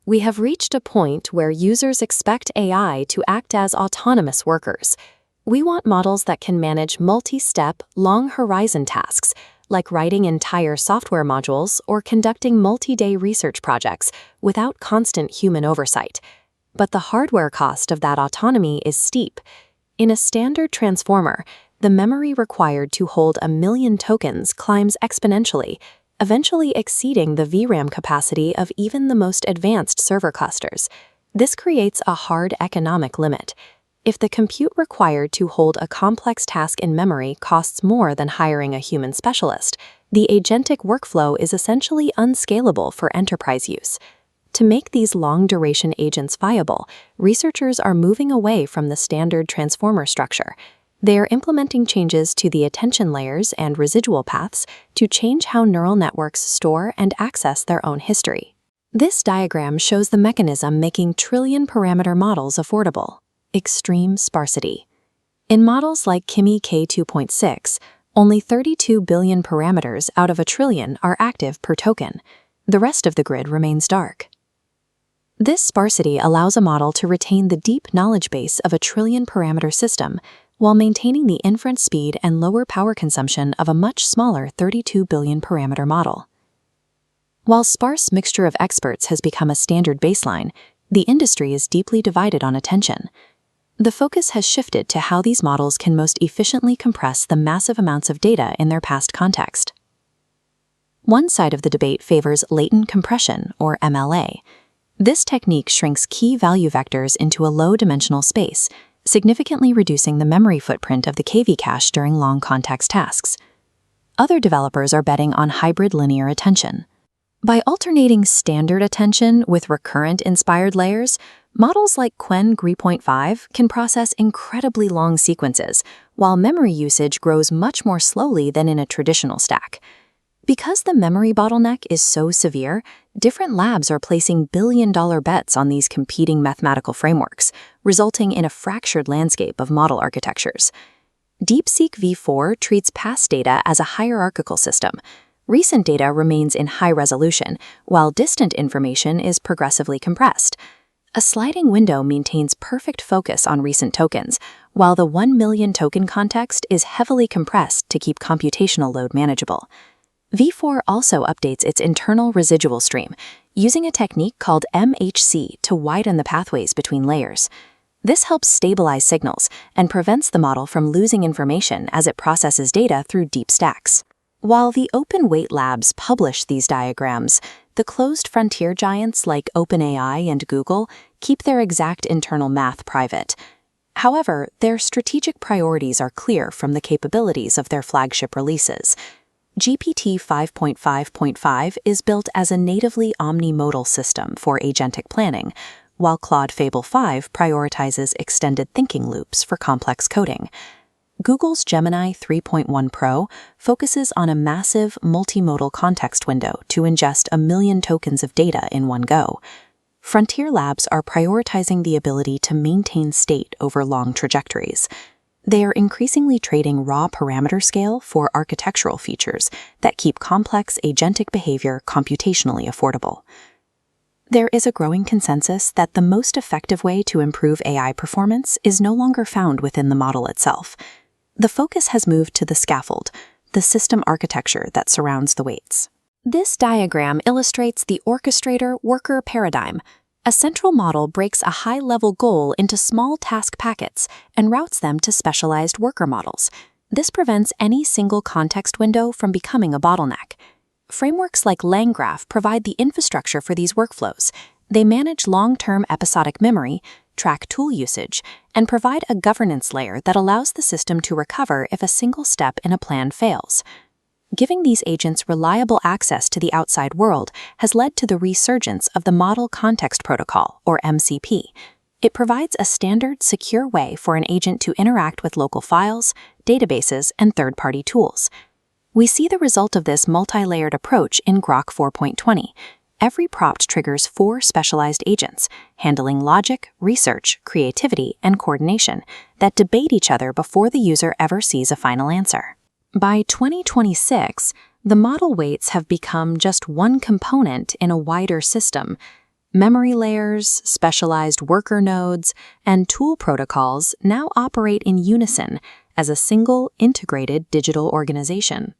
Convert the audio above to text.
We have reached a point where users expect AI to act as autonomous workers. We want models that can manage multi-step, long-horizon tasks, like writing entire software modules or conducting multi-day research projects without constant human oversight. But the hardware cost of that autonomy is steep. In a standard transformer, the memory required to hold 1 million tokens climbs exponentially, eventually exceeding the VRAM capacity of even the most advanced server clusters. This creates a hard economic limit. If the compute required to hold a complex task in memory costs more than hiring a human specialist, the agentic workflow is essentially unscalable for enterprise use. To make these long-duration agents viable, researchers are moving away from the standard transformer structure. They are implementing changes to the attention layers and residual paths to change how neural networks store and access their own history. This diagram shows the mechanism making trillion-parameter models affordable: extreme sparsity. In models like Kimi K2.6, only 32 billion parameters out of a trillion are active per token. The rest of the grid remains dark. This sparsity allows a model to retain the deep knowledge base of a trillion-parameter system while maintaining the inference speed and lower power consumption of a much smaller 32 billion parameter model. While sparse mixture of experts has become a standard baseline, the industry is deeply divided on attention. The focus has shifted to how these models can most efficiently compress the massive amounts of data in their past context. One side of the debate favors latent compression, or MLA. This technique shrinks key value vectors into a low-dimensional space, significantly reducing the memory footprint of the KV cache during long context tasks. Other developers are betting on hybrid linear attention. By alternating standard attention with recurrent inspired layers, models like Qwen 3.5 can process incredibly long sequences, while memory usage grows much more slowly than in a traditional stack. Because the memory bottleneck is so severe, different labs are placing billion-dollar bets on these competing mathematical frameworks, resulting in a fractured landscape of model architectures. DeepSeek v4 treats past data as a hierarchical system. Recent data remains in high resolution, while distant information is progressively compressed. A sliding window maintains perfect focus on recent tokens, while the 1 million token context is heavily compressed to keep computational load manageable. v4 also updates its internal residual stream, using a technique called MHC to widen the pathways between layers. This helps stabilize signals and prevents the model from losing information as it processes data through deep stacks. While the open weight labs publish these diagrams, the closed frontier giants like OpenAI and Google keep their exact internal math private. However, their strategic priorities are clear from the capabilities of their flagship releases. GPT 5.5.5 is built as a natively omnimodal system for agentic planning, while Claude Fable 5 prioritizes extended thinking loops for complex coding. Google's Gemini 3.1 Pro focuses on a massive multimodal context window to ingest 1 million tokens of data in one go. Frontier labs are prioritizing the ability to maintain state over long trajectories. They are increasingly trading raw parameter scale for architectural features that keep complex agentic behavior computationally affordable. There is a growing consensus that the most effective way to improve AI performance is no longer found within the model itself. The focus has moved to the scaffold, the system architecture that surrounds the weights. This diagram illustrates the orchestrator-worker paradigm. A central model breaks a high-level goal into small task packets and routes them to specialized worker models. This prevents any single context window from becoming a bottleneck. Frameworks like LangGraph provide the infrastructure for these workflows. They manage long-term episodic memory, track tool usage, and provide a governance layer that allows the system to recover if a single step in a plan fails. Giving these agents reliable access to the outside world has led to the resurgence of the Model Context Protocol, or MCP. It provides a standard, secure way for an agent to interact with local files, databases, and third-party tools. We see the result of this multi-layered approach in Grok 4.20. Every prompt triggers 4 specialized agents, handling logic, research, creativity, and coordination, that debate each other before the user ever sees a final answer. By 2026, the model weights have become just one component in a wider system. Memory layers, specialized worker nodes, and tool protocols now operate in unison as a single integrated digital organization.